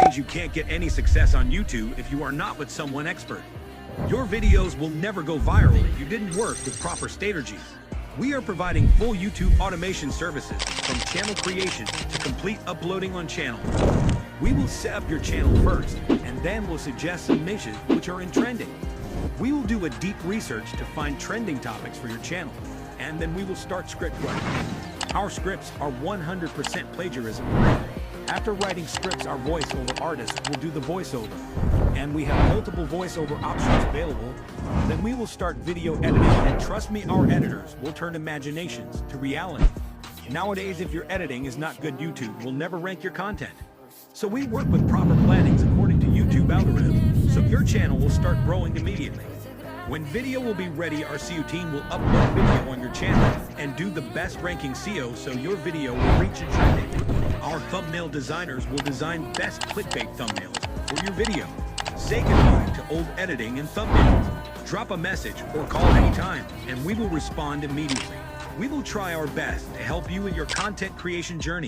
means you can't get any success on YouTube if you are not with someone expert. Your videos will never go viral if you didn't work with proper strategies. We are providing full YouTube automation services from channel creation to complete uploading on channel. We will set up your channel first, and then we'll suggest some niches which are in trending. We will do a deep research to find trending topics for your channel, and then we will start script writing. Our scripts are 100% plagiarism. After writing scripts, our voiceover artist will do the voiceover, and we have multiple voiceover options available. Then we will start video editing, and trust me, our editors will turn imaginations to reality. Nowadays, if your editing is not good, YouTube will never rank your content. So we work with proper plannings according to YouTube algorithm, so your channel will start growing immediately. When video will be ready, our SEO team will upload video on your channel and do the best ranking SEO so your video will reach a trending. Our thumbnail designers will design best clickbait thumbnails for your video. Say goodbye to old editing and thumbnails. Drop a message or call anytime, and we will respond immediately. We will try our best to help you in your content creation journey.